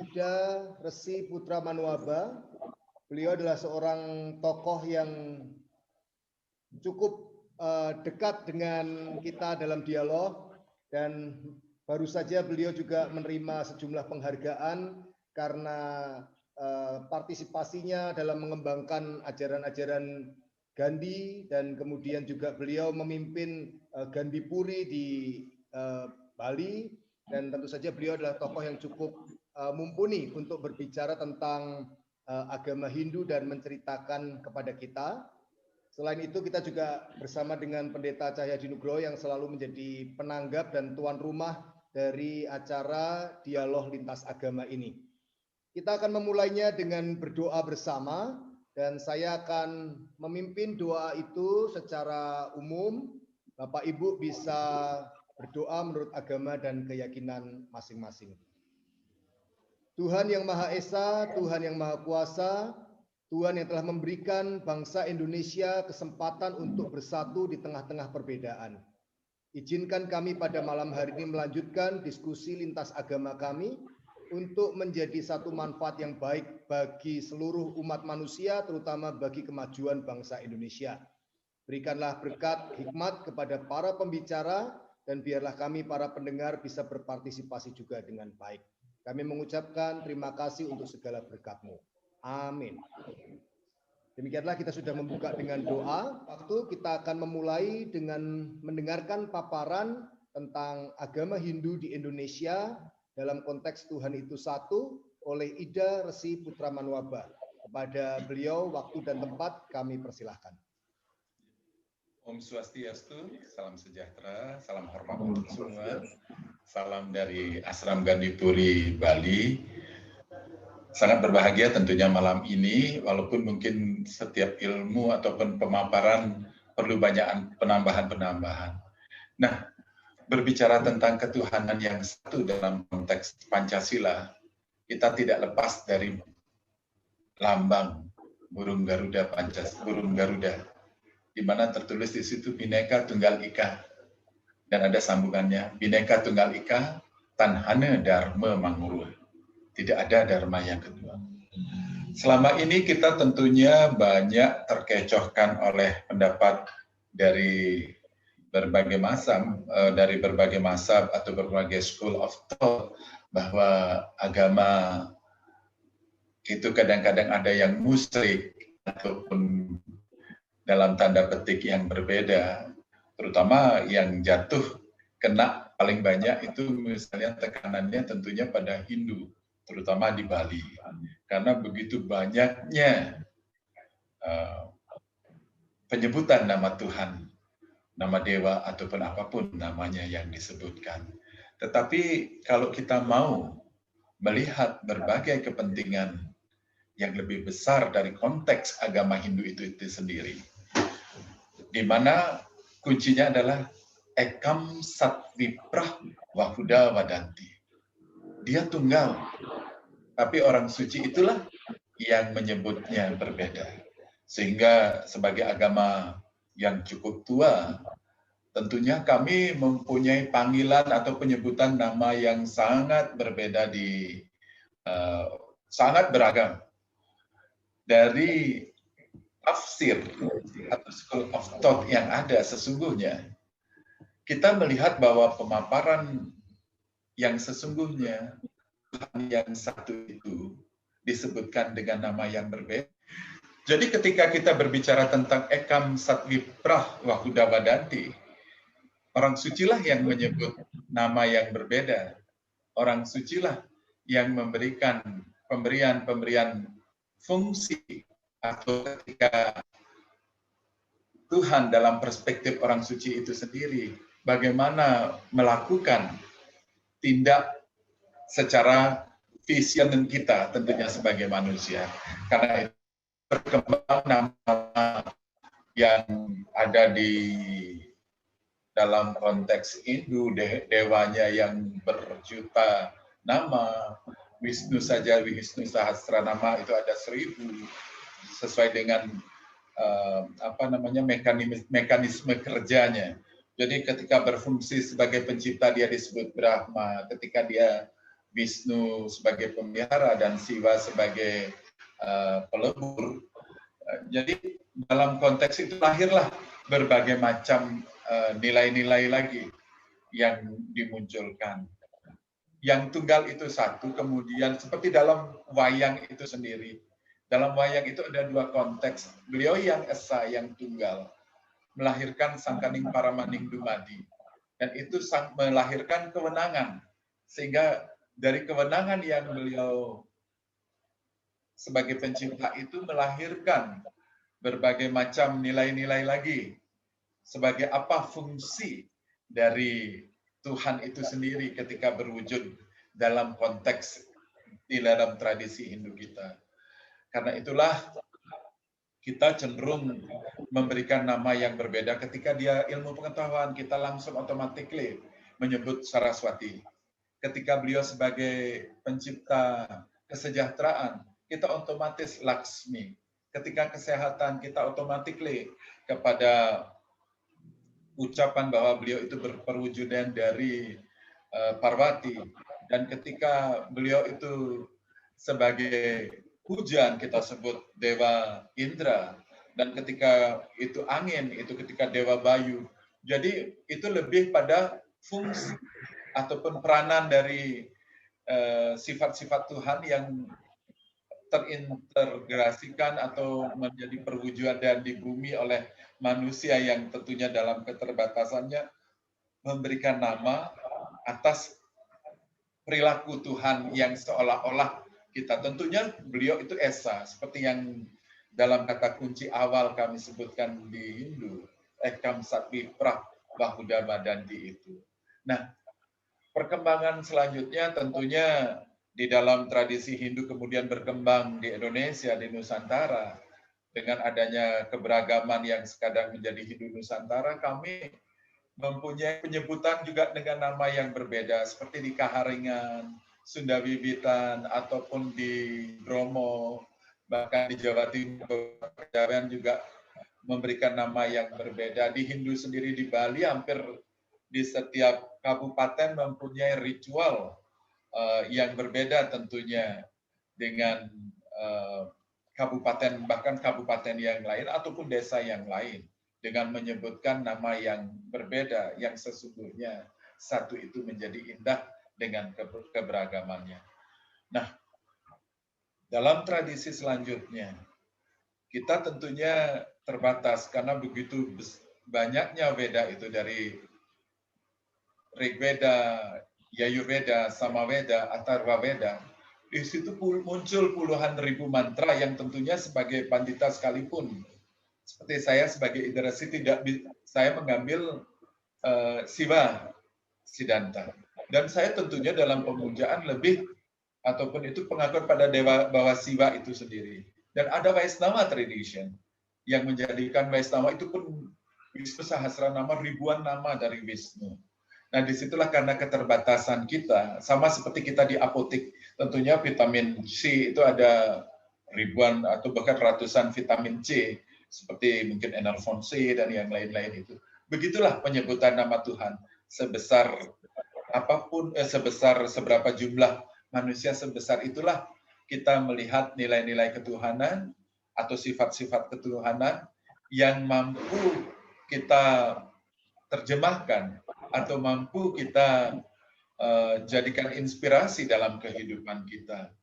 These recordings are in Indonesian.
Ida Resi Putra Manuaba. Beliau adalah seorang tokoh yang cukup dekat dengan kita dalam dialog, dan baru saja beliau juga menerima sejumlah penghargaan karena partisipasinya dalam mengembangkan ajaran-ajaran Gandhi, dan kemudian juga beliau memimpin Gandhi Puri di Bali, dan tentu saja beliau adalah tokoh yang cukup mumpuni untuk berbicara tentang agama Hindu dan menceritakan kepada kita. Selain itu kita juga bersama dengan Pendeta Cahyadi Nugroho yang selalu menjadi penanggap dan tuan rumah dari acara dialog lintas agama ini. Kita akan memulainya dengan berdoa bersama, dan saya akan memimpin doa itu secara umum. Bapak Ibu bisa berdoa menurut agama dan keyakinan masing-masing. Tuhan yang Maha Esa, Tuhan yang Maha Kuasa, Tuhan yang telah memberikan bangsa Indonesia kesempatan untuk bersatu di tengah-tengah perbedaan. Izinkan kami pada malam hari ini melanjutkan diskusi lintas agama kami untuk menjadi satu manfaat yang baik bagi seluruh umat manusia, terutama bagi kemajuan bangsa Indonesia. Berikanlah berkat hikmat kepada para pembicara, dan biarlah kami para pendengar bisa berpartisipasi juga dengan baik. Kami mengucapkan terima kasih untuk segala berkat-Mu. Amin. Demikianlah kita sudah membuka dengan doa. Waktu kita akan memulai dengan mendengarkan paparan tentang agama Hindu di Indonesia dalam konteks Tuhan itu satu oleh Ida Resi Putra Manuaba. Kepada beliau waktu dan tempat kami persilahkan. Om Swastiastu, salam sejahtera, salam hormat untuk semua. Salam dari Ashram Gandhi Puri, Bali. Sangat berbahagia tentunya malam ini, walaupun mungkin setiap ilmu ataupun pemaparan perlu banyak penambahan-penambahan. Nah, berbicara tentang ketuhanan yang satu dalam konteks Pancasila, kita tidak lepas dari lambang burung Garuda burung Garuda, di mana tertulis di situ Bhinneka Tunggal Ika, dan ada sambungannya Bhinneka Tunggal Ika Tanhana Dharma Manguru. Tidak ada dharma yang kedua. Selama ini kita tentunya banyak terkecohkan oleh pendapat dari berbagai mazhab atau berbagai school of thought, bahwa agama itu kadang-kadang ada yang musyrik ataupun dalam tanda petik yang berbeda, terutama yang jatuh kena paling banyak itu misalnya tekanannya tentunya pada Hindu, terutama di Bali, karena begitu banyaknya penyebutan nama Tuhan, nama dewa ataupun apapun namanya yang disebutkan. Tetapi kalau kita mau melihat berbagai kepentingan yang lebih besar dari konteks agama Hindu itu sendiri, di mana kuncinya adalah Ekam Satviprah Wahuda Wadanti. Dia tunggal, tapi orang suci itulah yang menyebutnya berbeda. Sehingga sebagai agama yang cukup tua, tentunya kami mempunyai panggilan atau penyebutan nama yang sangat berbeda, sangat beragam. Dari tafsir atau school of thought yang ada sesungguhnya, kita melihat bahwa pemaparan yang sesungguhnya Tuhan yang satu itu disebutkan dengan nama yang berbeda. Jadi ketika kita berbicara tentang Ekam Satviprah Wahuda Wadanti, orang sucilah yang menyebut nama yang berbeda. Orang sucilah yang memberikan pemberian fungsi, atau ketika Tuhan dalam perspektif orang suci itu sendiri, bagaimana melakukan tindak secara vision kita tentunya sebagai manusia. Karena itu berkembang nama yang ada di dalam konteks Hindu, dewanya yang berjuta nama. Wisnu saja, Wisnu Sahasranama itu ada 1000, sesuai dengan mekanisme kerjanya. Jadi ketika berfungsi sebagai pencipta dia disebut Brahma, ketika dia Wisnu sebagai pemelihara dan Siwa sebagai pelebur. Jadi dalam konteks itu lahirlah berbagai macam nilai-nilai lagi yang dimunculkan. Yang tunggal itu satu, kemudian seperti dalam wayang itu sendiri. Dalam wayang itu ada dua konteks. Beliau yang esa, yang tunggal, melahirkan Sangkaning Paramaning Dumadi. Dan itu melahirkan kewenangan. Sehingga dari kewenangan yang beliau sebagai pencipta itu melahirkan berbagai macam nilai-nilai lagi. Sebagai apa fungsi dari Tuhan itu sendiri ketika berwujud dalam konteks di dalam tradisi Hindu kita. Karena itulah kita cenderung memberikan nama yang berbeda ketika dia ilmu pengetahuan, kita langsung otomatis menyebut Saraswati. Ketika beliau sebagai pencipta kesejahteraan, kita otomatis Laksmi. Ketika kesehatan, kita otomatis kepada ucapan bahwa beliau itu berperwujudan dari Parwati. Dan ketika beliau itu sebagai hujan, kita sebut Dewa Indra. Dan ketika itu angin, itu ketika Dewa Bayu. Jadi itu lebih pada fungsi ataupun peranan dari sifat-sifat Tuhan yang terintegrasikan atau menjadi perwujudan di bumi oleh manusia yang tentunya dalam keterbatasannya memberikan nama atas perilaku Tuhan yang seolah-olah kita. Tentunya beliau itu esa, seperti yang dalam kata kunci awal kami sebutkan di Hindu, Ekam Satvi Prak Bahudama Danti itu. Nah, perkembangan selanjutnya tentunya di dalam tradisi Hindu kemudian berkembang di Indonesia, di Nusantara. Dengan adanya keberagaman yang sekadang menjadi Hindu Nusantara, kami mempunyai penyebutan juga dengan nama yang berbeda, seperti di Kaharingan, Sunda Wiwitan, ataupun di Bromo, bahkan di Jawa Timur, juga memberikan nama yang berbeda. Di Hindu sendiri di Bali, hampir di setiap kabupaten mempunyai ritual yang berbeda tentunya dengan kabupaten, bahkan kabupaten yang lain ataupun desa yang lain, dengan menyebutkan nama yang berbeda, yang sesungguhnya satu itu menjadi indah dengan keberagamannya. Nah, dalam tradisi selanjutnya, kita tentunya terbatas karena begitu banyaknya Veda itu, dari Rigveda, Yajurveda, Samaveda, Atharva Veda. Di situ muncul puluhan ribu mantra yang tentunya sebagai pandita sekalipun, seperti saya sebagai Idarasi saya mengambil Siva Siddhanta. Dan saya tentunya dalam pemujaan lebih ataupun itu pengakuan pada dewa bahwa Siva itu sendiri. Dan ada Vaisnava tradition yang menjadikan Vaisnava itu pun Wisnu Sahasranama, ribuan nama dari Wisnu. Nah, disitulah karena keterbatasan kita, sama seperti kita di apotek, tentunya vitamin C itu ada ribuan atau bahkan ratusan vitamin C, seperti mungkin Enervon C dan yang lain-lain itu. Begitulah penyebutan nama Tuhan, sebesar apapun, sebesar seberapa jumlah manusia, sebesar itulah kita melihat nilai-nilai ketuhanan atau sifat-sifat ketuhanan yang mampu kita terjemahkan atau mampu kita jadikan inspirasi dalam kehidupan kita.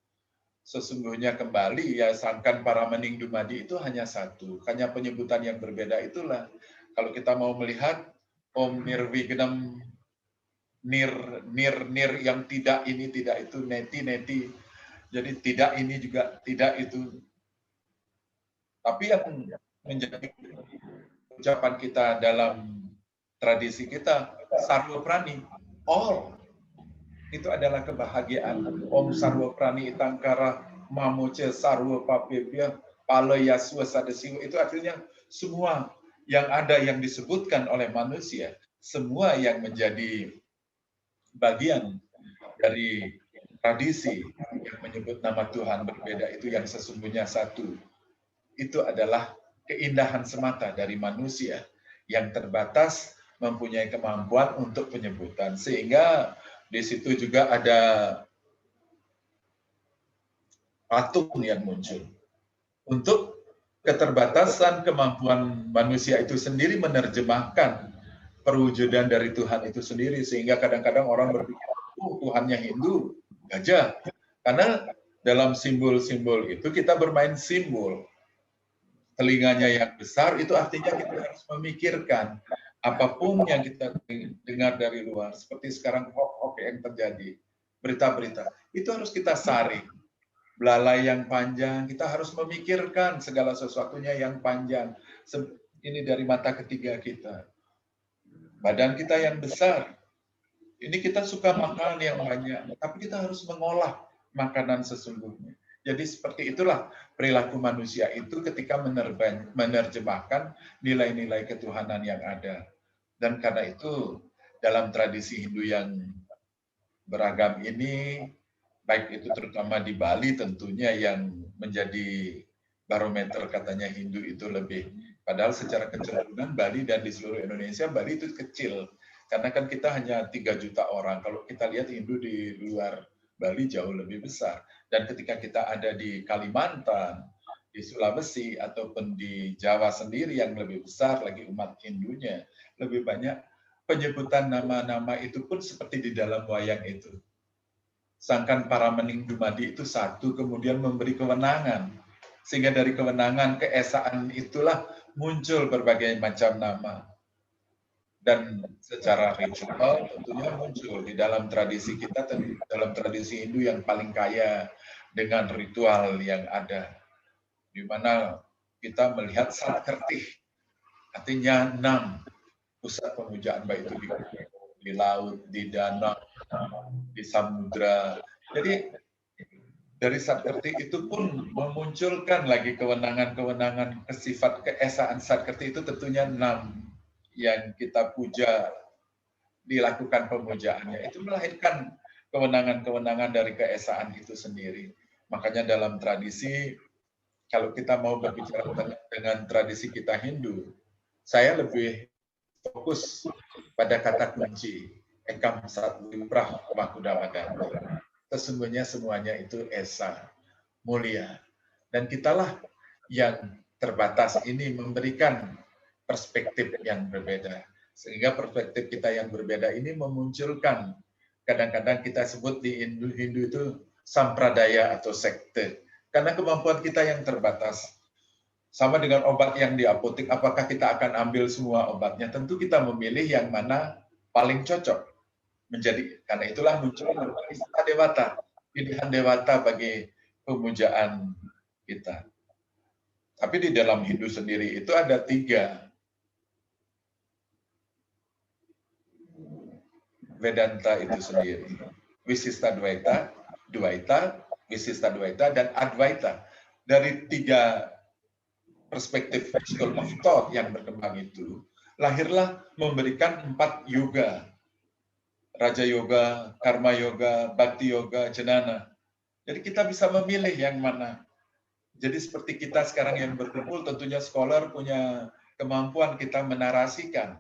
Sesungguhnya kembali ya, Sangkan Paramaning Dumadi itu hanya satu, hanya penyebutan yang berbeda itulah. Kalau kita mau melihat Om Nirvignam, nir yang tidak ini tidak itu, neti, jadi tidak ini juga tidak itu. Tapi yang menjadi ucapan kita dalam tradisi kita, Sarwa Prani, all itu adalah kebahagiaan. Om Sarwa Prani Itangkara Mamoce Sarwa Papebya Palayaswa Sadesiwa, itu artinya semua yang ada yang disebutkan oleh manusia, semua yang menjadi bagian dari tradisi yang menyebut nama Tuhan berbeda itu yang sesungguhnya satu. Itu adalah keindahan semata dari manusia yang terbatas mempunyai kemampuan untuk penyebutan. Sehingga di situ juga ada patung yang muncul. Untuk keterbatasan kemampuan manusia itu sendiri menerjemahkan perwujudan dari Tuhan itu sendiri, sehingga kadang-kadang orang berpikir, oh Tuhannya Hindu, gajah. Karena dalam simbol-simbol itu kita bermain simbol. Telinganya yang besar itu artinya kita harus memikirkan apapun yang kita dengar dari luar, seperti sekarang hoax yang terjadi, berita-berita, itu harus kita saring. Belalai yang panjang, kita harus memikirkan segala sesuatunya yang panjang. Ini dari mata ketiga kita. Badan kita yang besar, ini kita suka makan yang banyak, tapi kita harus mengolah makanan sesungguhnya. Jadi seperti itulah perilaku manusia itu ketika menerjemahkan nilai-nilai ketuhanan yang ada. Dan karena itu dalam tradisi Hindu yang beragam ini, baik itu terutama di Bali tentunya yang menjadi barometer katanya Hindu itu lebih. Padahal secara kecenderungan Bali dan di seluruh Indonesia, Bali itu kecil. Karena kan kita hanya 3 juta orang. Kalau kita lihat Hindu di luar Bali jauh lebih besar. Dan ketika kita ada di Kalimantan, di Sulawesi, ataupun di Jawa sendiri yang lebih besar lagi umat Hindunya, lebih banyak penyebutan nama-nama itu pun seperti di dalam wayang itu. Sangkan para mening dumadi itu satu, kemudian memberi kewenangan. Sehingga dari kewenangan, keesaan itulah muncul berbagai macam nama. Dan secara ritual tentunya muncul di dalam tradisi kita, dalam tradisi Hindu yang paling kaya dengan ritual yang ada. Di mana kita melihat Satkertih, artinya 6 pusat pemujaan, baik itu di laut, di danau, di samudra. Jadi dari Satkertih itu pun memunculkan lagi kewenangan-kewenangan, sifat keesaan Satkertih itu tentunya 6 yang kita puja, dilakukan pemujaannya. Itu melahirkan kewenangan-kewenangan dari keesaan itu sendiri. Makanya dalam tradisi, kalau kita mau berbicara dengan tradisi kita Hindu, saya lebih fokus pada kata kunci, Ekam Satwiprah Wakudamagan. Sesungguhnya semuanya itu esa, mulia. Dan kitalah yang terbatas ini memberikan perspektif yang berbeda. Sehingga perspektif kita yang berbeda ini memunculkan, kadang-kadang kita sebut di Hindu itu sampradaya atau sekte. Karena kemampuan kita yang terbatas. Sama dengan obat yang di apotek, apakah kita akan ambil semua obatnya? Tentu kita memilih yang mana paling cocok. Karena itulah muncul Ista Dewata, pilihan Dewata bagi pemujaan kita. Tapi di dalam Hindu sendiri itu ada 3. Vedanta itu sendiri. Visista Dvaita, Dvaita, Visista Dvaita, dan Advaita. Dari 3 perspektif school of thought yang berkembang itu, lahirlah memberikan 4 yoga. Raja Yoga, Karma Yoga, Bhakti Yoga, Jnana. Jadi kita bisa memilih yang mana. Jadi seperti kita sekarang yang berkumpul, tentunya scholar punya kemampuan kita menarasikan.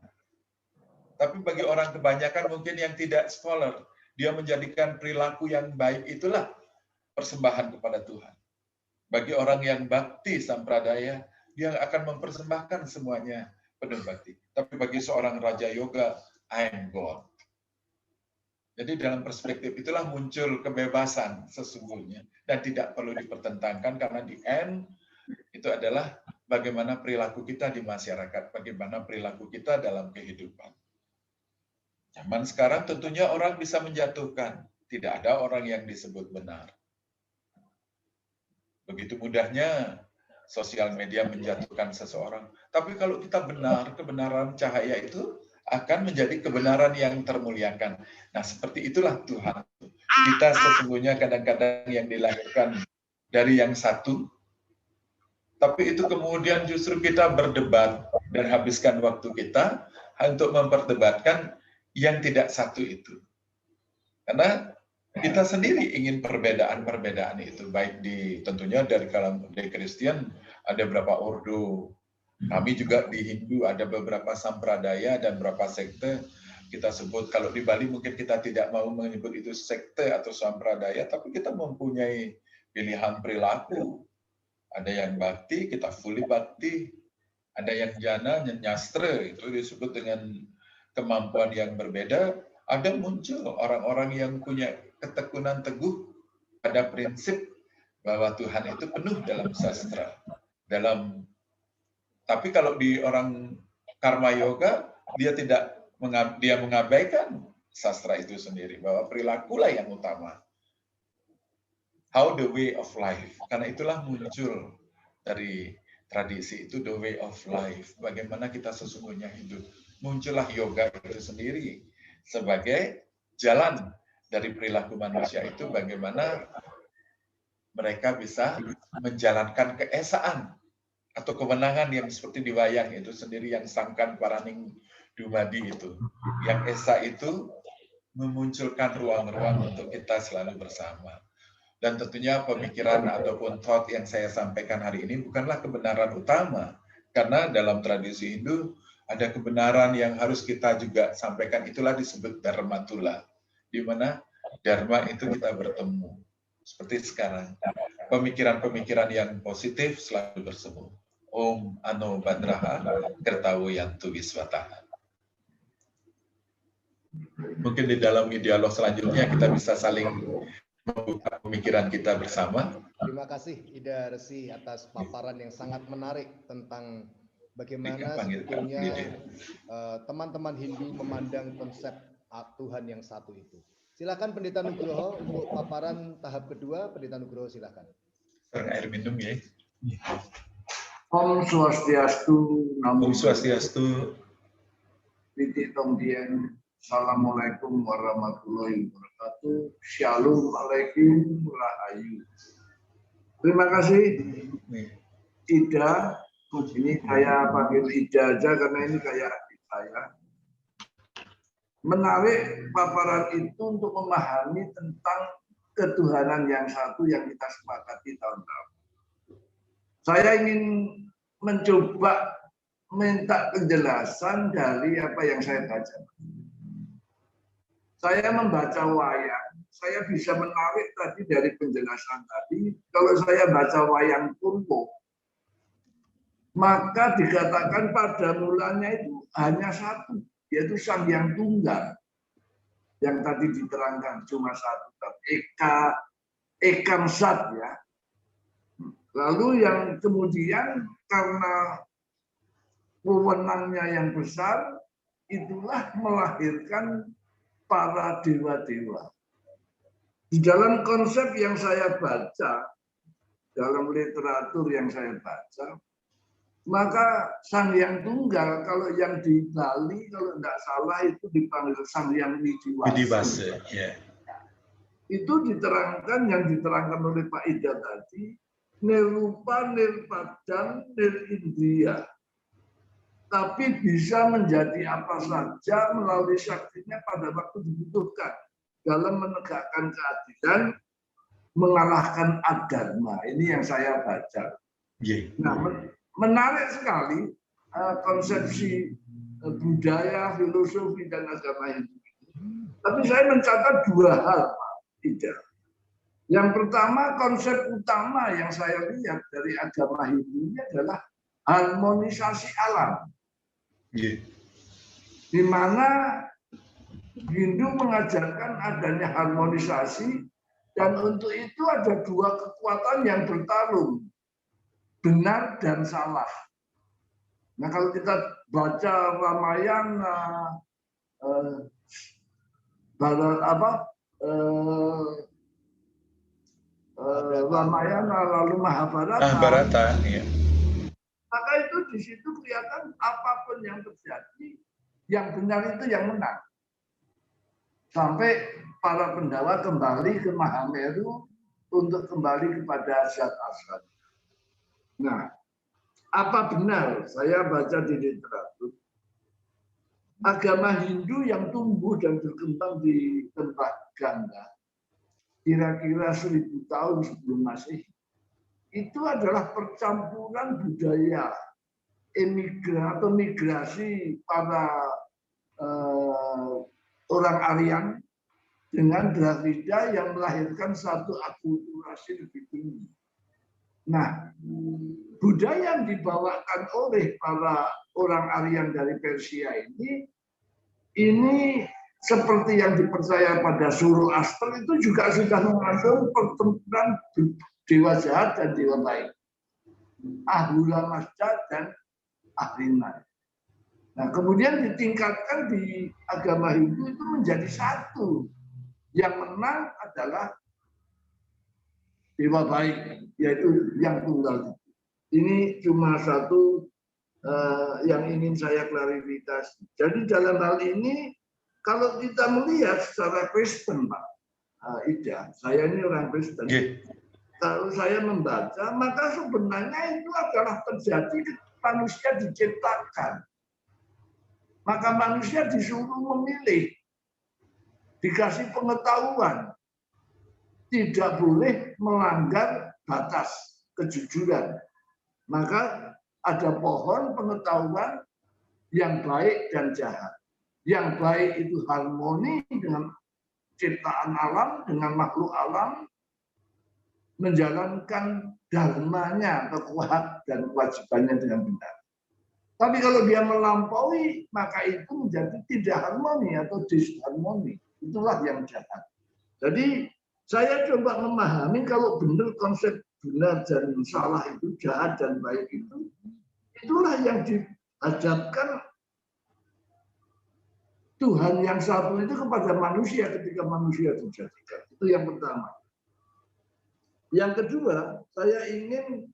Tapi bagi orang kebanyakan mungkin yang tidak scholar, dia menjadikan perilaku yang baik itulah persembahan kepada Tuhan. Bagi orang yang bakti sampradaya, dia akan mempersembahkan semuanya penuh bakti. Tapi bagi seorang Raja Yoga, I am God. Jadi dalam perspektif itulah muncul kebebasan sesungguhnya dan tidak perlu dipertentangkan, karena di end itu adalah bagaimana perilaku kita di masyarakat, bagaimana perilaku kita dalam kehidupan. Zaman sekarang tentunya orang bisa menjatuhkan, tidak ada orang yang disebut benar. Begitu mudahnya sosial media menjatuhkan seseorang. Tapi kalau kita benar, kebenaran cahaya itu akan menjadi kebenaran yang termuliakan. Nah, seperti itulah Tuhan. Kita sesungguhnya kadang-kadang yang dilahirkan dari yang satu, tapi itu kemudian justru kita berdebat dan habiskan waktu kita untuk memperdebatkan yang tidak satu itu. Karena kita sendiri ingin perbedaan-perbedaan itu, baik tentunya dari kalangan Kristen ada beberapa ordo, kami juga di Hindu ada beberapa sampradaya dan beberapa sekte. Kita sebut, kalau di Bali mungkin kita tidak mau menyebut itu sekte atau sampradaya, tapi kita mempunyai pilihan perilaku. Ada yang bakti, kita fully bakti. Ada yang jana, nyastra, itu disebut dengan kemampuan yang berbeda. Ada muncul orang-orang yang punya ketekunan teguh pada prinsip bahwa Tuhan itu penuh dalam sastra. Tapi kalau di orang karma yoga, dia mengabaikan sastra itu sendiri, bahwa perilakulah yang utama. How the way of life. Karena itulah muncul dari tradisi itu, the way of life. Bagaimana kita sesungguhnya hidup. Muncullah yoga itu sendiri sebagai jalan dari perilaku manusia itu, bagaimana mereka bisa menjalankan keesaan atau kemenangan yang seperti di wayang itu sendiri, yang sangkan paraning dumadi itu. Yang esa itu memunculkan ruang-ruang untuk kita selalu bersama. Dan tentunya pemikiran ataupun thought yang saya sampaikan hari ini bukanlah kebenaran utama. Karena dalam tradisi Hindu ada kebenaran yang harus kita juga sampaikan, itulah disebut dharmatula. Di mana dharma itu kita bertemu. Seperti sekarang. Pemikiran-pemikiran yang positif selalu bersemu. Om Ano Badraha Kertawoyantu Wiswataha. Mungkin di dalam dialog selanjutnya kita bisa saling membuka pemikiran kita bersama. Terima kasih Ida Resi atas paparan yang sangat menarik tentang bagaimana sebetulnya teman-teman Hindu memandang konsep Tuhan yang satu itu. Silakan Pendeta Nugroho untuk paparan tahap kedua. Pendeta Nugroho silakan. Air minum ya. Om Swastiastu. Om Swastiastu. Titi Tong Dien. Assalamualaikum warahmatullahi wabarakatuh. Shalom alaikum rahayu. Terima kasih Ida. Ini saya panggil Ida aja karena ini kayak adik saya. Menarik paparan itu untuk memahami tentang ketuhanan yang satu yang kita sepakati tahun lalu. Saya ingin mencoba minta penjelasan dari apa yang saya baca. Saya membaca wayang, saya bisa menarik tadi dari penjelasan tadi, kalau saya baca wayang Purwo, maka dikatakan pada mulanya itu hanya satu, yaitu Sang Hyang Tunggal. Yang tadi diterangkan cuma satu, Ekam Sat ya. Lalu yang kemudian karena wewenangnya yang besar, itulah melahirkan para dewa-dewa. Di dalam konsep yang saya baca, dalam literatur yang saya baca, maka Sang Hyang Tunggal, kalau yang di Bali, kalau tidak salah itu dipanggil Sang Hyang Widiwasa. Yeah. Itu diterangkan, yang diterangkan oleh Pak Ida tadi, nirupa, nirpadang, nirindriya. Tapi bisa menjadi apa saja melalui saktinya pada waktu dibutuhkan dalam menegakkan keadilan, mengalahkan adharma. Ini yang saya baca. Yeah. Nah, menarik sekali konsepsi budaya, filosofi dan agama Hindu. Tapi saya mencatat dua hal, Pak Ida. Yang pertama, konsep utama yang saya lihat dari agama Hindu ini adalah harmonisasi alam. Yeah. Di mana Hindu mengajarkan adanya harmonisasi, dan untuk itu ada dua kekuatan yang bertarung, benar dan salah. Nah, kalau kita baca Ramayana, Ramayana lalu Mahabharata, ya. Maka itu di situ kelihatan apapun yang terjadi, yang benar itu yang menang. Sampai para Pandawa kembali ke Mahameru untuk kembali kepada zat asal. Nah, apa benar? Saya baca di literatur. Agama Hindu yang tumbuh dan berkembang di tempat Gangga, kira-kira 1000 tahun sebelum Masehi, itu adalah percampuran budaya migrasi para orang Aryan dengan Dravida yang melahirkan satu akulturasi lebih tinggi. Nah, budaya yang dibawakan oleh para orang Aryan dari Persia ini seperti yang dipercaya pada Zoroaster itu juga sudah mengandung pertempuran dewa jahat dan dewa baik, Ahura Mazda dan Ahriman. Nah, kemudian ditingkatkan di agama Hindu itu menjadi satu. Yang menang adalah dewa baik, yaitu yang tunggal. Ini cuma satu yang ingin saya klarifikasi. Jadi dalam hal ini, kalau kita melihat secara Kristen, Pak Ida, saya ini orang Kristen. Kalau saya membaca, maka sebenarnya itu adalah terjadi manusia diciptakan. Maka manusia disuruh memilih, dikasih pengetahuan, tidak boleh melanggar batas kejujuran. Maka ada pohon pengetahuan yang baik dan jahat. Yang baik itu harmoni dengan ciptaan alam, dengan makhluk alam, menjalankan dharmanya atau hak dan kewajibannya dengan benar. Tapi kalau dia melampaui, maka itu menjadi tidak harmoni atau disharmoni. Itulah yang jahat. Jadi saya coba memahami kalau benar konsep benar dan salah itu, jahat dan baik itu, itulah yang dihadapkan Tuhan yang satu itu kepada manusia ketika manusia dijadikan. Itu yang pertama. Yang kedua, saya ingin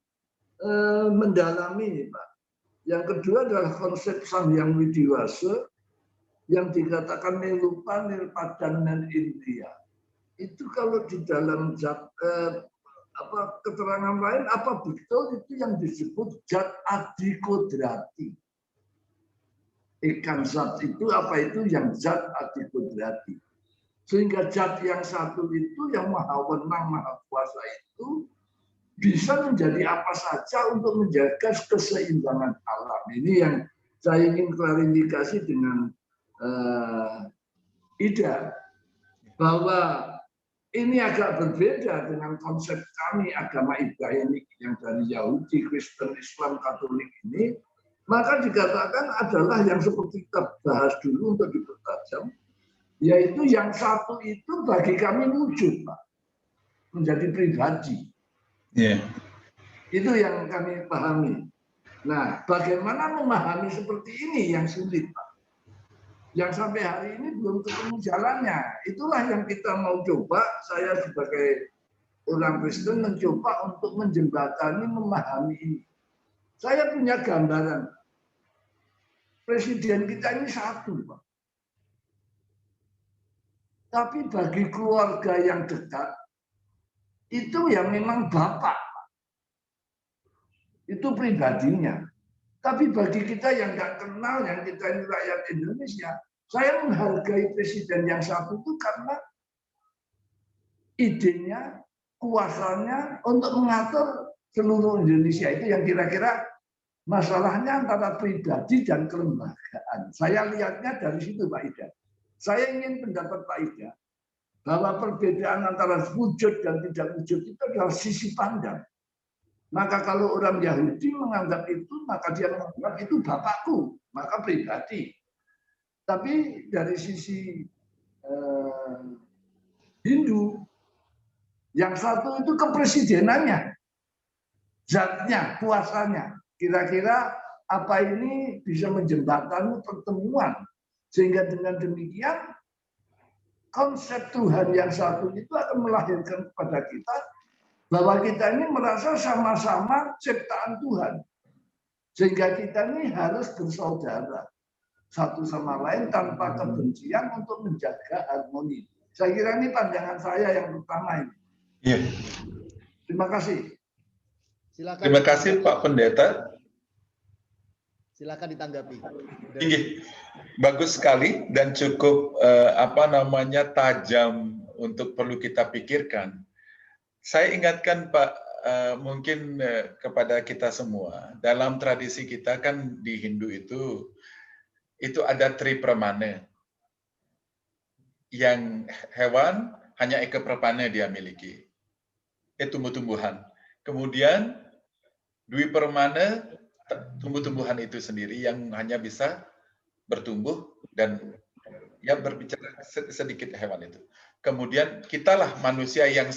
mendalami, Pak. Yang kedua adalah konsep Sang Hyang Widiwasa yang dikatakan nilupa, nilpadan, dan India. Itu kalau di dalam keterangan lain, apa betul itu yang disebut zat adikodrati. Ikan zat itu apa itu yang zat adikodrati. Sehingga zat yang satu itu yang maha wenang, maha kuasa itu bisa menjadi apa saja untuk menjaga keseimbangan alam. Ini yang saya ingin klarifikasi dengan Ida, bahwa ini agak berbeda dengan konsep kami agama Ibrani yang dari Yahudi, Kristen, Islam, Katolik ini. Maka dikatakan adalah yang seperti kita bahas dulu untuk dipertajam, yaitu yang satu itu bagi kami wujud, Pak, menjadi pribadi. Itu yang kami pahami. Nah, bagaimana memahami seperti ini yang sulit, Pak? Yang sampai hari ini belum ketemu jalannya. Itulah yang kita mau coba, saya sebagai orang Kristen mencoba untuk menjembatani, memahami ini. Saya punya gambaran. Presiden kita ini satu, Pak. Tapi bagi keluarga yang dekat, itu yang memang Bapak. Itu pribadinya. Tapi bagi kita yang nggak kenal, yang kita ini rakyat Indonesia, saya menghargai presiden yang satu itu karena idenya, kuasanya untuk mengatur seluruh Indonesia. Itu yang kira-kira masalahnya antara pribadi dan kelembagaan. Saya lihatnya dari situ, Pak Ida. Saya ingin pendapat Pak Ida, bahwa perbedaan antara wujud dan tidak wujud itu adalah sisi pandang. Maka kalau orang Yahudi menganggap itu, maka dia menganggap itu bapakku, maka pribadi. Tapi dari sisi Hindu, yang satu itu kepresidenannya, zatnya, kuasanya. Kira-kira apa ini bisa menjembatani pertemuan. Sehingga dengan demikian, konsep Tuhan yang satu itu akan melahirkan kepada kita bahwa kita ini merasa sama-sama ciptaan Tuhan. Sehingga kita ini harus bersaudara satu sama lain tanpa kebencian untuk menjaga harmoni. Saya kira ini pandangan saya yang pertama ini. Iya. Terima kasih. Silakan. Terima kasih Pak Pendeta. Silakan ditanggapi. Iya. Bagus sekali dan cukup tajam untuk perlu kita pikirkan. Saya ingatkan Pak, mungkin kepada kita semua, dalam tradisi kita kan di Hindu itu ada Tri Pramana. yang hewan hanya eke perpana dia miliki. Tumbuh-tumbuhan. Kemudian dwi permana tumbuh-tumbuhan itu sendiri yang hanya bisa bertumbuh dan ya berbicara sedikit hewan itu. Kemudian kitalah manusia yang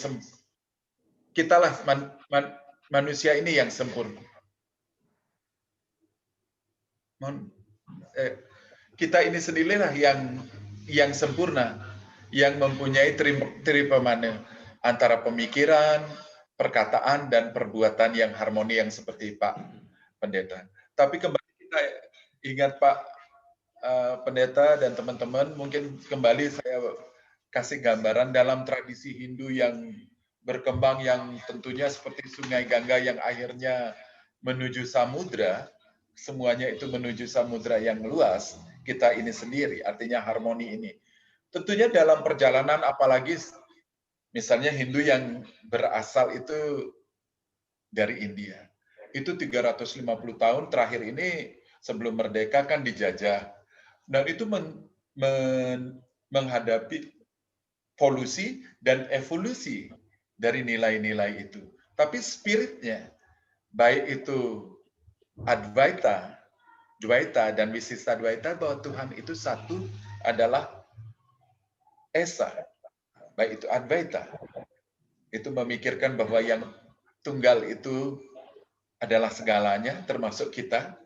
manusia ini yang sempurna. Kita ini sendirilah yang sempurna, yang mempunyai tripamana antara pemikiran, perkataan, dan perbuatan yang harmoni yang seperti Pak Pendeta. Tapi kembali kita ingat Pak Pendeta dan teman-teman, mungkin kembali saya kasih gambaran dalam tradisi Hindu yang berkembang yang tentunya seperti Sungai Gangga yang akhirnya menuju samudra, semuanya itu menuju samudra yang luas, kita ini sendiri, artinya harmoni ini. Tentunya dalam perjalanan, apalagi misalnya Hindu yang berasal itu dari India. Itu 350 tahun terakhir ini sebelum merdeka kan dijajah. Dan itu menghadapi polusi dan evolusi dari nilai-nilai itu. Tapi spiritnya, baik itu Advaita, Dvaita, dan Visista Dvaita, bahwa Tuhan itu satu adalah Esa. Baik itu Advaita, itu memikirkan bahwa yang tunggal itu adalah segalanya, termasuk kita.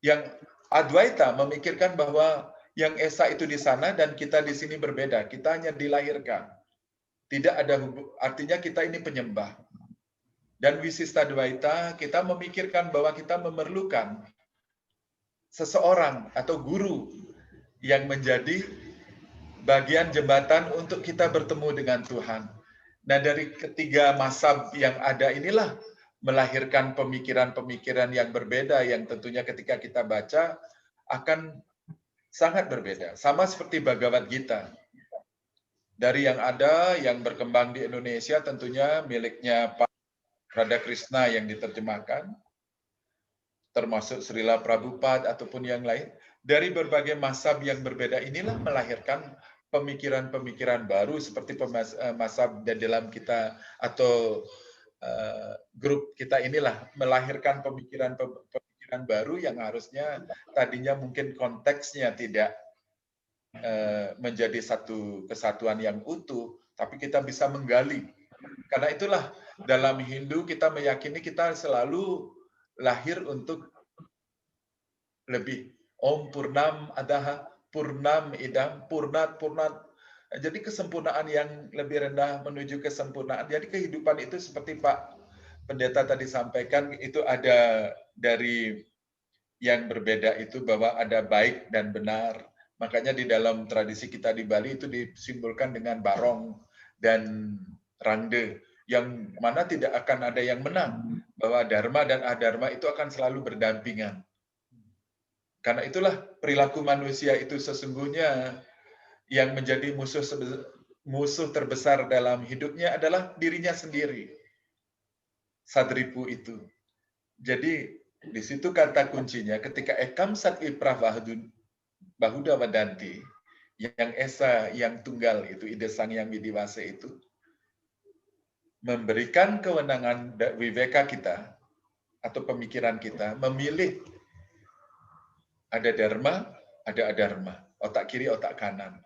Yang Advaita memikirkan bahwa yang Esa itu di sana dan kita di sini berbeda. Kita hanya dilahirkan. Tidak ada artinya kita ini penyembah. Dan Visista Dvaita, kita memikirkan bahwa kita memerlukan seseorang atau guru yang menjadi bagian jembatan untuk kita bertemu dengan Tuhan. Nah, dari ketiga mazhab yang ada inilah melahirkan pemikiran-pemikiran yang berbeda yang tentunya ketika kita baca akan sangat berbeda. Sama seperti Bhagavad Gita. Dari yang ada, yang berkembang di Indonesia tentunya miliknya Pak Radhakrishna yang diterjemahkan, termasuk Srila Prabhupada ataupun yang lain. Dari berbagai mazhab yang berbeda inilah melahirkan pemikiran-pemikiran baru seperti mazhab di dalam kita atau grup kita inilah melahirkan pemikiran baru yang harusnya tadinya mungkin konteksnya tidak menjadi satu kesatuan yang utuh, tapi kita bisa menggali. Karena itulah dalam Hindu kita meyakini kita selalu lahir untuk lebih. Om Purnam Adaha, Purnam Idam, Purnat. Jadi kesempurnaan yang lebih rendah menuju kesempurnaan. Jadi kehidupan itu seperti Pak Pendeta tadi sampaikan, itu ada dari yang berbeda itu bahwa ada baik dan benar. Makanya di dalam tradisi kita di Bali itu disimbolkan dengan barong dan rangde, yang mana tidak akan ada yang menang, bahwa dharma dan adharma itu akan selalu berdampingan. Karena itulah perilaku manusia itu sesungguhnya yang menjadi musuh terbesar dalam hidupnya adalah dirinya sendiri. Sadripu itu. Jadi di situ kata kuncinya ketika ekam sat iprah bahuda wadanti, yang esa, yang tunggal itu, ide sang yang widiwasa itu, memberikan kewenangan viveka kita atau pemikiran kita memilih ada dharma, ada adharma, otak kiri, otak kanan.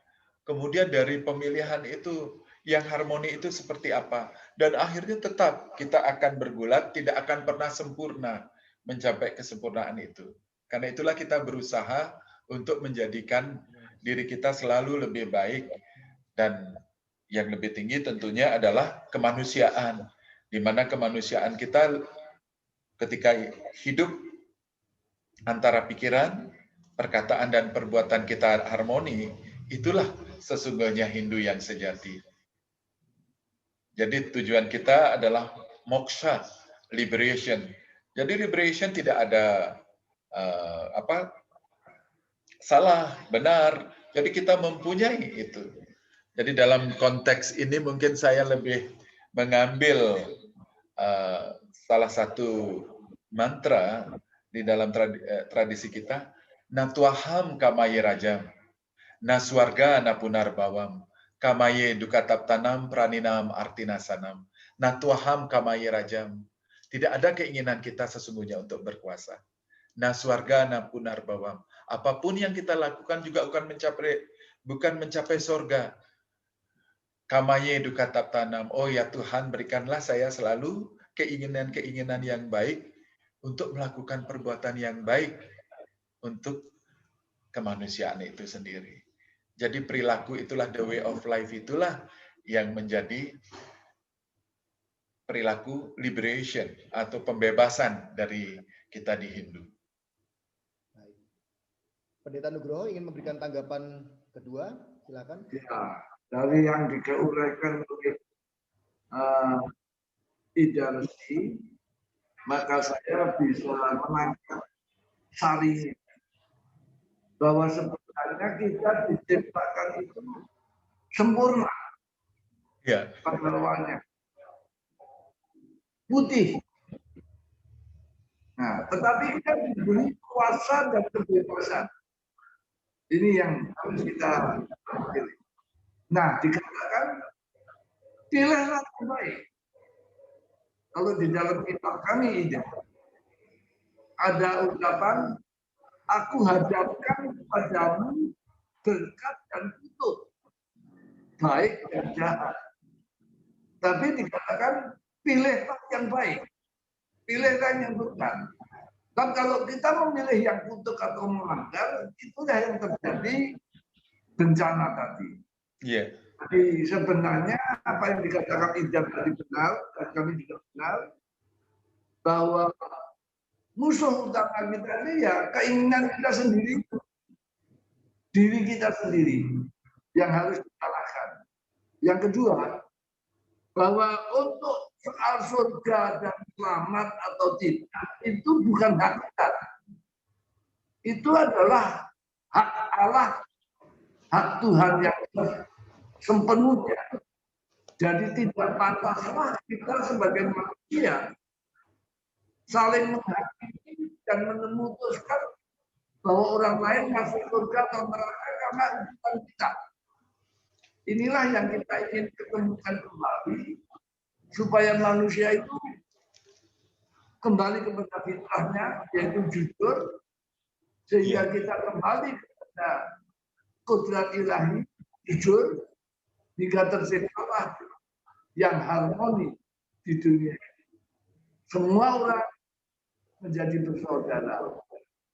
Kemudian dari pemilihan itu yang harmoni itu seperti apa, dan akhirnya tetap kita akan bergulat, tidak akan pernah sempurna mencapai kesempurnaan itu. Karena itulah kita berusaha untuk menjadikan diri kita selalu lebih baik, dan yang lebih tinggi tentunya adalah kemanusiaan, di mana kemanusiaan kita ketika hidup antara pikiran, perkataan, dan perbuatan kita harmoni, itulah sesungguhnya Hindu yang sejati. Jadi tujuan kita adalah moksha, liberation. Jadi liberation tidak ada salah, benar. Jadi kita mempunyai itu. Jadi dalam konteks ini mungkin saya lebih mengambil salah satu mantra di dalam tradisi kita, Natwaham Kamayi Rajam. Na swarga na punar bawam, kamaye dukatap tanam praninam artinasanam, na tuaham kamaye rajam. Tidak ada keinginan kita sesungguhnya untuk berkuasa. Na swarga na punar bawam. Apapun yang kita lakukan juga bukan mencapai sorga. Kamaye dukatap tanam. Oh ya Tuhan, berikanlah saya selalu keinginan-keinginan yang baik untuk melakukan perbuatan yang baik untuk kemanusiaan itu sendiri. Jadi perilaku itulah, the way of life itulah yang menjadi perilaku liberation atau pembebasan dari kita di Hindu. Pendeta Nugroho ingin memberikan tanggapan kedua, silakan. Ya, dari yang diuraikan oleh Idarsi, maka saya bisa menangkap sarinya bahwa sebenarnya kita diciptakan itu sempurna, Ya. pengeluarannya putih. Nah, tetapi kita diberi kuasa dan kebebasan. Ini yang harus kita pilih. Nah, dikatakan pilihlah yang baik. Kalau di dalam kitab kami ada ungkapan, aku hadapkan padamu berkat dan kutuk, baik dan jahat. Tapi dikatakan pilihlah yang baik, pilihlah yang benar. Dan kalau kita memilih yang kutuk atau melanggar, itulah yang terjadi bencana tadi. Iya. Jadi sebenarnya apa yang dikatakan Ijab tadi benar, dan kami juga benar, bahwa musuh utama kita ini ya keinginan kita sendiri, diri kita sendiri yang harus dikalahkan. Yang kedua, bahwa untuk soal surga dan selamat atau tidak, itu bukan hak kita. Itu adalah hak Allah, hak Tuhan yang sepenuhnya. Jadi tidak pantaslah kita sebagai manusia saling menghakimi dan memutuskan bahwa orang lain masuk surga atau neraka karena urusan kita. Inilah yang kita ingin ketemukan kembali supaya manusia itu kembali kepada fitrahnya, yaitu jujur, sehingga kita kembali kepada kodrat ilahi, jujur, hingga terciptalah yang harmoni di dunia ini. Semua orang menjadi bersaudara.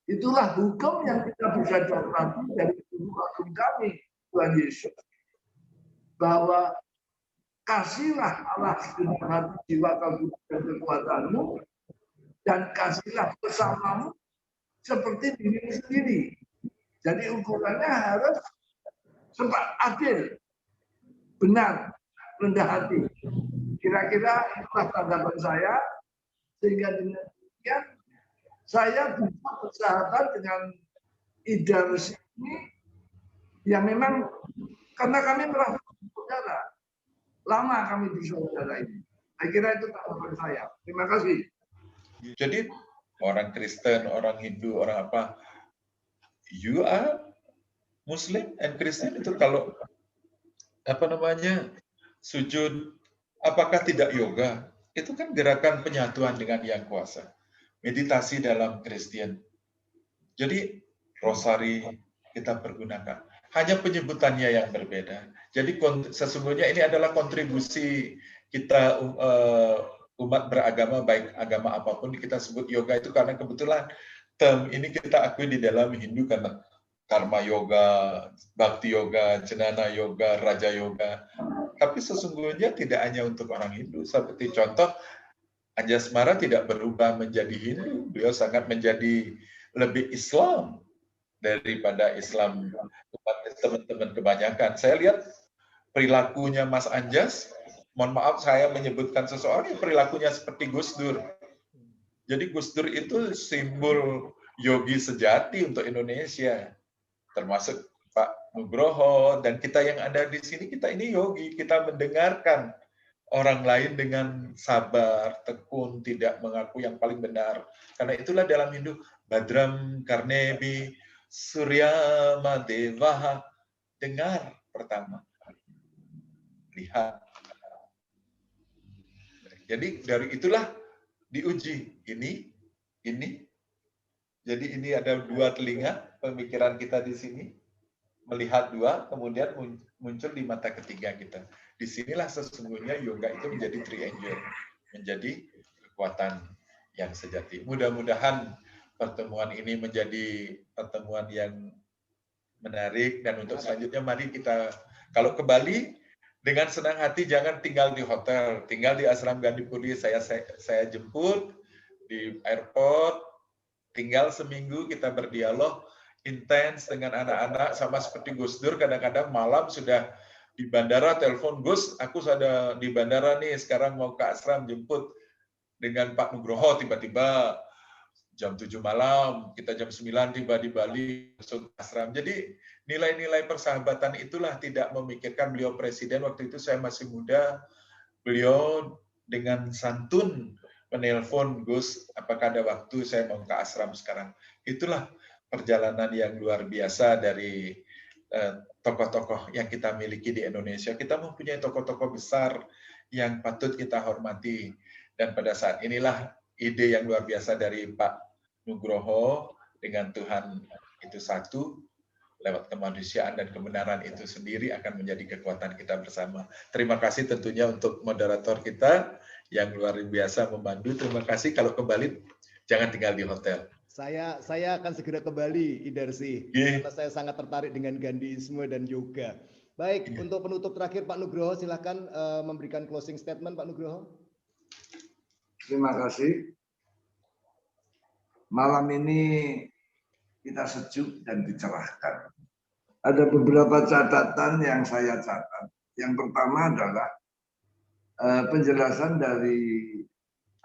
Itulah hukum yang kita bisa dapati dari guru agung kami, Tuhan Yesus. Bahwa kasihlah Allah segenap hati, jiwa, kalbu, dan kekuatanmu, dan kasihlah bersamamu seperti dirimu sendiri. Jadi ukurannya harus adil, benar, rendah hati. Kira-kira itulah tanggapan saya, sehingga dengan demikian saya bisa bersahabat dengan Idarsi ini, yang memang karena kami merasa saudara, lama kami bersaudara ini. Saya kira itu tanggapan saya. Terima kasih. Jadi orang Kristen, orang Hindu, orang apa, you are Muslim and Christian itu kalau sujud, apakah tidak yoga? Itu kan gerakan penyatuan dengan Yang Kuasa. Meditasi dalam Kristen. Jadi rosari kita pergunakan. Hanya penyebutannya yang berbeda. Jadi sesungguhnya ini adalah kontribusi kita umat beragama, baik agama apapun, kita sebut yoga itu karena kebetulan term ini kita akui di dalam Hindu karena karma yoga, bhakti yoga, cenana yoga, raja yoga. Tapi sesungguhnya tidak hanya untuk orang Hindu. Seperti contoh, Anjasmara tidak berubah menjadi Hindu. Beliau sangat menjadi lebih Islam daripada Islam teman-teman kebanyakan. Saya lihat perilakunya Mas Anjas, mohon maaf saya menyebutkan seseorang yang perilakunya seperti Gus Dur. Jadi Gus Dur itu simbol yogi sejati untuk Indonesia. Termasuk Pak Nugroho dan kita yang ada di sini, kita ini yogi, kita mendengarkan orang lain dengan sabar, tekun, tidak mengaku yang paling benar. Karena itulah dalam Hindu, Badram Karnebi Surya Madevaha, dengar pertama, lihat. Jadi dari itulah diuji ini. Jadi ini ada dua telinga, pemikiran kita di sini, melihat dua, kemudian muncul di mata ketiga kita. Disinilah sesungguhnya yoga itu menjadi triangle, menjadi kekuatan yang sejati. Mudah-mudahan pertemuan ini menjadi pertemuan yang menarik, dan untuk selanjutnya mari kita, kalau ke Bali, dengan senang hati jangan tinggal di hotel, tinggal di Ashram Gandhipuri, saya jemput di airport, tinggal seminggu kita berdialog intens dengan anak-anak, sama seperti Gus Dur, kadang-kadang malam sudah di bandara telepon, Gus, aku sudah di bandara nih, sekarang mau ke ashram jemput dengan Pak Nugroho, tiba-tiba jam 7 malam, kita jam 9 tiba di Bali, masuk ashram. Jadi nilai-nilai persahabatan itulah, tidak memikirkan, beliau presiden waktu itu saya masih muda, beliau dengan santun menelpon, Gus, apakah ada waktu saya mau ke ashram sekarang. Itulah perjalanan yang luar biasa dari tokoh-tokoh yang kita miliki di Indonesia. Kita mempunyai tokoh-tokoh besar yang patut kita hormati. Dan pada saat inilah ide yang luar biasa dari Pak Nugroho, dengan Tuhan itu satu, lewat kemanusiaan dan kebenaran itu sendiri akan menjadi kekuatan kita bersama. Terima kasih tentunya untuk moderator kita yang luar biasa membantu. Terima kasih. Kalau kembali jangan tinggal di hotel. Saya akan segera ke Bali, Idarsi, karena saya sangat tertarik dengan Gandhisme dan yoga. Baik, untuk penutup terakhir Pak Nugroho, silakan memberikan closing statement, Pak Nugroho. Terima kasih. Malam ini kita sejuk dan dicerahkan. Ada beberapa catatan yang saya catat. Yang pertama adalah penjelasan dari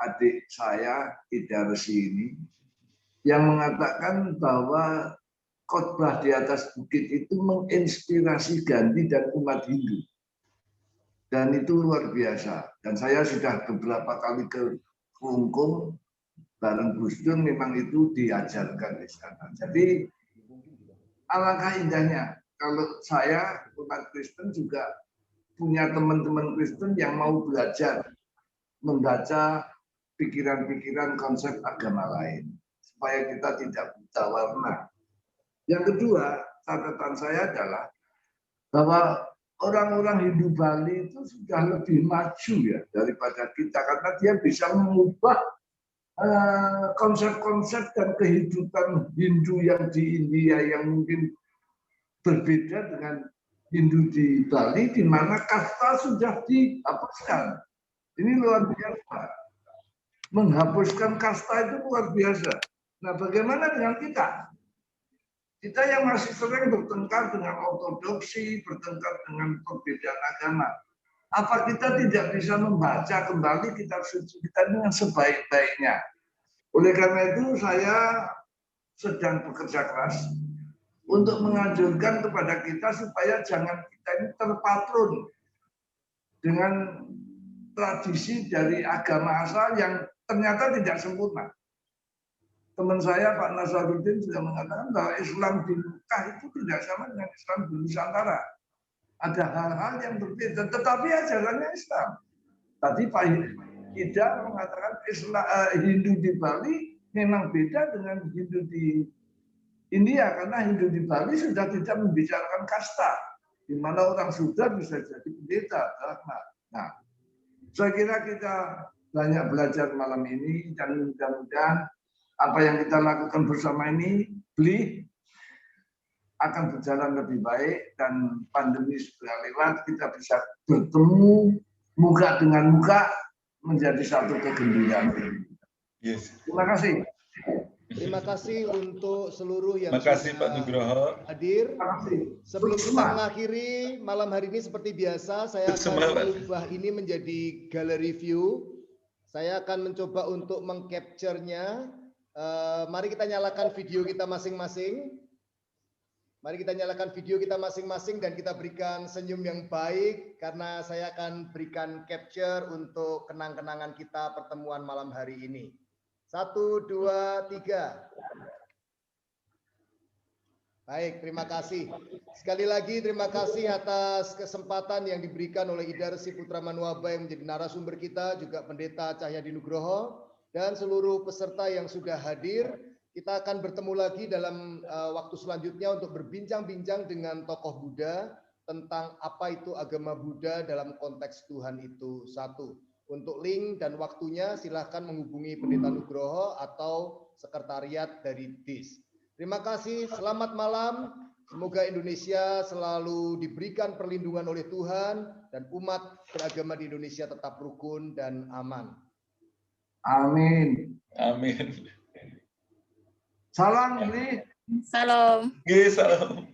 adik saya, Idarsi ini, yang mengatakan bahwa khotbah di atas bukit itu menginspirasi Gandhi dan umat Hindu. Dan itu luar biasa. Dan saya sudah beberapa kali ke Hong Kong bareng Gus Dur, memang itu diajarkan di sana. Jadi alangkah indahnya kalau saya umat Kristen juga punya teman-teman Kristen yang mau belajar membaca pikiran-pikiran konsep agama lain supaya kita tidak buta warna. Yang kedua, catatan saya adalah bahwa orang-orang Hindu Bali itu sudah lebih maju ya daripada kita, karena dia bisa mengubah konsep-konsep dan kehidupan Hindu yang di India yang mungkin berbeda dengan Hindu di Bali, di mana kasta sudah dihapuskan. Ini luar biasa. Menghapuskan kasta itu luar biasa. Nah, bagaimana dengan kita? Kita yang masih sering bertengkar dengan ortodoksi, bertengkar dengan perbedaan agama. Apa kita tidak bisa membaca kembali kitab suci kita dengan sebaik-baiknya? Oleh karena itu saya sedang bekerja keras untuk menganjurkan kepada kita supaya jangan kita ini terpatron dengan tradisi dari agama asal yang ternyata tidak sempurna. Teman saya Pak Nasaruddin sudah mengatakan bahwa Islam di Mekah itu tidak sama dengan Islam di Nusantara. Ada hal-hal yang berbeda, tetapi ajarannya Islam. Tadi Pak Ida mengatakan Islam, Hindu di Bali memang beda dengan Hindu di India, karena Hindu di Bali sudah tidak membicarakan kasta, di mana orang sudah bisa jadi pendeta. Nah, saya kira kita banyak belajar malam ini, dan mudah-mudahan apa yang kita lakukan bersama ini akan berjalan lebih baik, dan pandemi sudah lewat, kita bisa bertemu muka dengan muka menjadi satu kegembiraan. Yes. Terima kasih. Terima kasih untuk seluruh yang Pak Nugroho hadir. Sebelum kita mengakhiri malam hari ini, seperti biasa, saya akan mengubah ini menjadi gallery view. Saya akan mencoba untuk mengcapture-nya. Mari kita nyalakan video kita masing-masing. Mari kita nyalakan video kita masing-masing dan kita berikan senyum yang baik, karena saya akan berikan capture untuk kenang-kenangan kita pertemuan malam hari ini. 1, 2, 3. Baik, terima kasih. Sekali lagi terima kasih atas kesempatan yang diberikan oleh Ida Resi Putra Manuaba yang menjadi narasumber kita, juga Pendeta Cahyadi Nugroho, dan seluruh peserta yang sudah hadir. Kita akan bertemu lagi dalam waktu selanjutnya untuk berbincang-bincang dengan tokoh Buddha tentang apa itu agama Buddha dalam konteks Tuhan itu satu. Untuk link dan waktunya silahkan menghubungi Pendeta Nugroho atau sekretariat dari DIS. Terima kasih, selamat malam. Semoga Indonesia selalu diberikan perlindungan oleh Tuhan dan umat beragama di Indonesia tetap rukun dan aman. Amin. Amin. Salam ini. Salam. Salam.